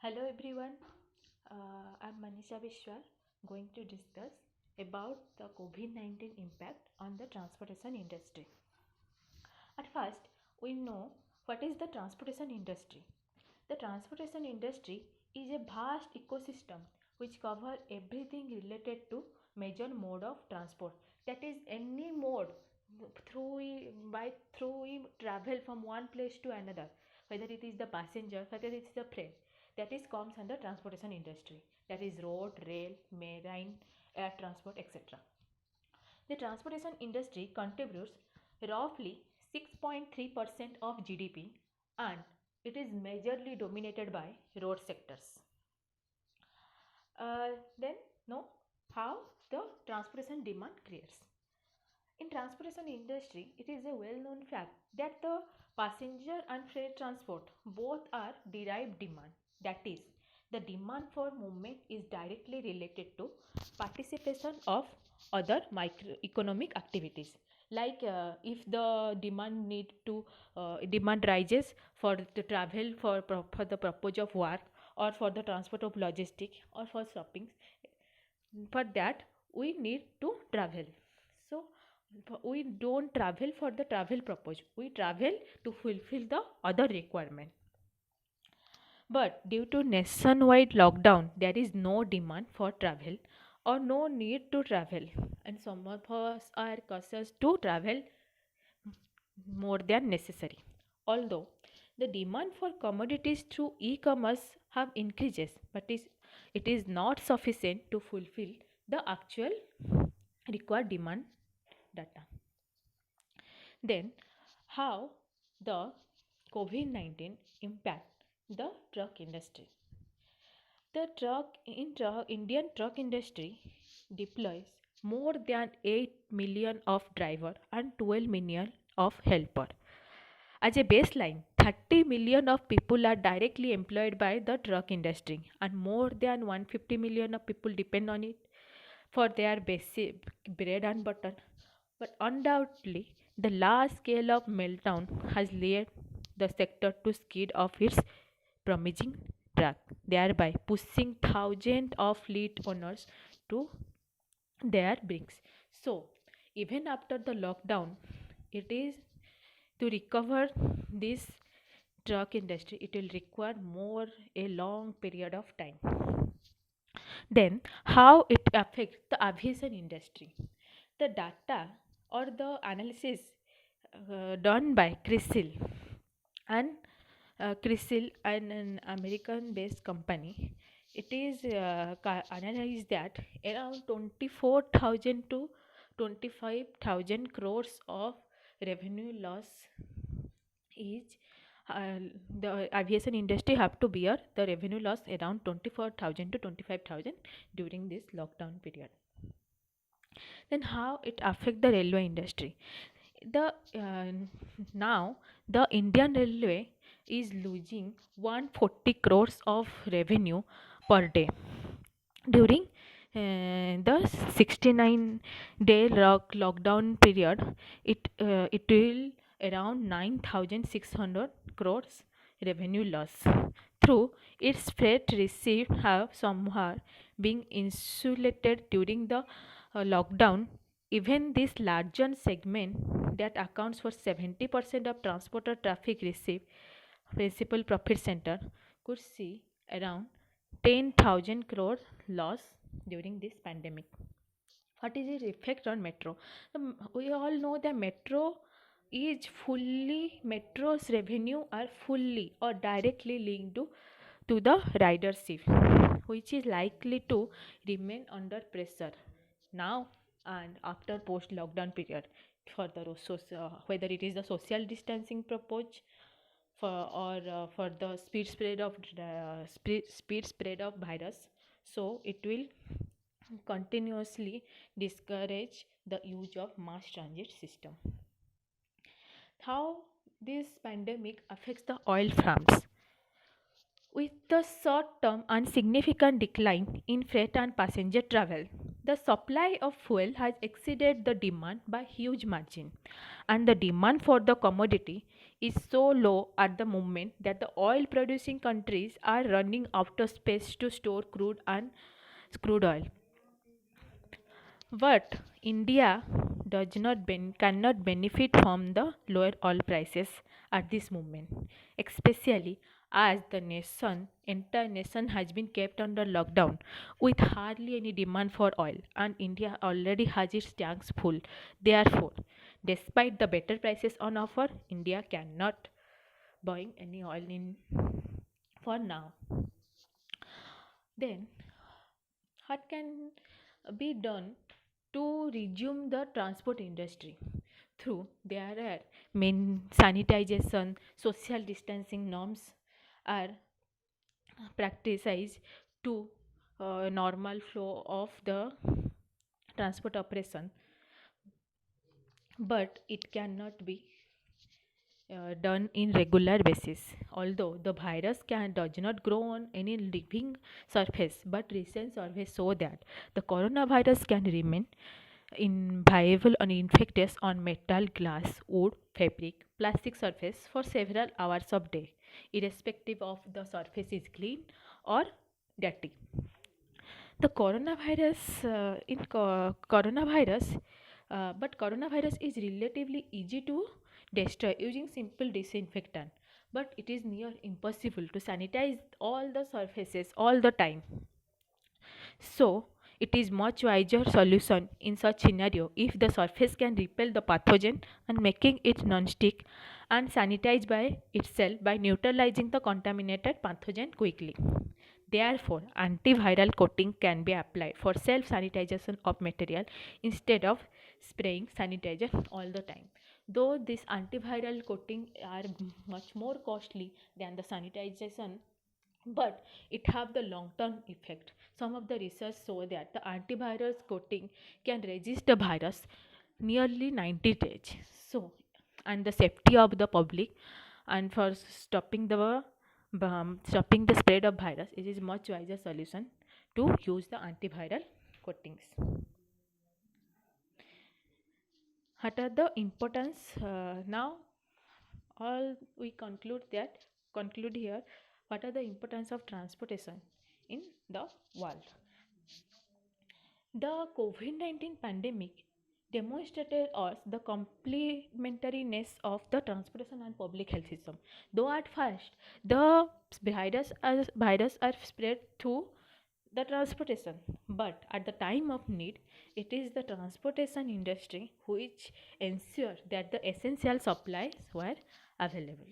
Hello everyone, I'm Manisha Vishwal going to discuss about the COVID-19 impact on the transportation industry. At first, we know what is the transportation industry. The transportation industry is a vast ecosystem which covers everything related to major mode of transport. That is any mode through we travel from one place to another, whether it is the passenger, whether it is the freight. That is comes under transportation industry. That is road, rail, marine, air transport, etc. The transportation industry contributes roughly 6.3% of GDP and it is majorly dominated by road sectors. Then know how the transportation demand creates. In transportation industry, it is a well-known fact that the passenger and freight transport both are derived demand. That is, the demand for movement is directly related to participation of other microeconomic activities. Like if the demand rises for the travel for the purpose of work or for the transport of logistic or for shopping, for that we need to travel. So we don't travel for the travel purpose, we travel to fulfill the other requirement. But due to nationwide lockdown there is no demand for travel or no need to travel, and some of us are cautious to travel more than necessary. Although the demand for commodities through e-commerce have increases, but it is not sufficient to fulfill the actual required demand data. Then, how the COVID-19 impact the truck industry? The Indian truck industry deploys more than 8 million of driver and 12 million of helper. As a baseline, 30 million of people are directly employed by the truck industry and more than 150 million of people depend on it for their basic bread and butter. But undoubtedly, the large scale of meltdown has led the sector to skid off its promising track, thereby pushing thousands of fleet owners to their bricks. So, even after the lockdown, it is to recover this truck industry, it will require more a long period of time. Then, how it affects the aviation industry? The data or the analysis done by CRISIL and CRISIL and an American-based company, it is analyzed that around 24,000 to 25,000 crores of revenue loss is uh, the aviation industry have to bear the revenue loss around 24,000 to 25,000 during this lockdown period. Then how it affect the railway industry? The now the Indian Railway is losing 140 crores of revenue per day during the 69-day lockdown period. It will around 9,600 crores revenue loss through its freight received have somehow been insulated during the lockdown. Even this larger segment that accounts for 70% of transporter traffic receive principal profit center could see around 10,000 crore loss during this pandemic. What is its effect on metro? We all know that metro's revenue are fully or directly linked to the ridership, which is likely to remain under pressure now and after post lockdown period for the whether it is the social distancing proposed for or for the speed spread of virus. So it will continuously discourage the use of mass transit system. How this pandemic affects the oil farms? With the short term and significant decline in freight and passenger travel, the supply of fuel has exceeded the demand by huge margin, and the demand for the commodity is so low at the moment that the oil producing countries are running out of space to store crude oil. But India cannot benefit from the lower oil prices at this moment, especially as the entire nation has been kept under lockdown with hardly any demand for oil, and India already has its tanks full. Therefore, despite the better prices on offer, India cannot buying any oil in for now. Then what can be done to resume the transport industry? Through there are main sanitization, social distancing norms are practiced to normal flow of the transport operation, but it cannot be done in regular basis. Although the virus does not grow on any living surface, but recent surveys show that the coronavirus can remain viable and infectious on metal, glass, wood, fabric, plastic surface for several hours of day, irrespective of the surface is clean or dirty. The coronavirus is relatively easy to destroy using simple disinfectant, but it is near impossible to sanitize all the surfaces all the time. So, it is much wiser solution in such scenario if the surface can repel the pathogen and making it non-stick and sanitize by itself by neutralizing the contaminated pathogen quickly. Therefore, antiviral coating can be applied for self-sanitization of material instead of spraying sanitizer all the time. Though this antiviral coating are much more costly than the sanitization, but it have the long term effect. Some of the research show that the antivirus coating can resist the virus nearly 90 days. So, and the safety of the public and for stopping the spread of virus, it is much wiser solution to use the antiviral coatings. What are the importance now? All we conclude here. What are the importance of transportation in the world? The COVID 19 pandemic demonstrated us the complementariness of the transportation and public health system. Though at first the virus are spread through the transportation, but at the time of need, it is the transportation industry which ensure that the essential supplies were available.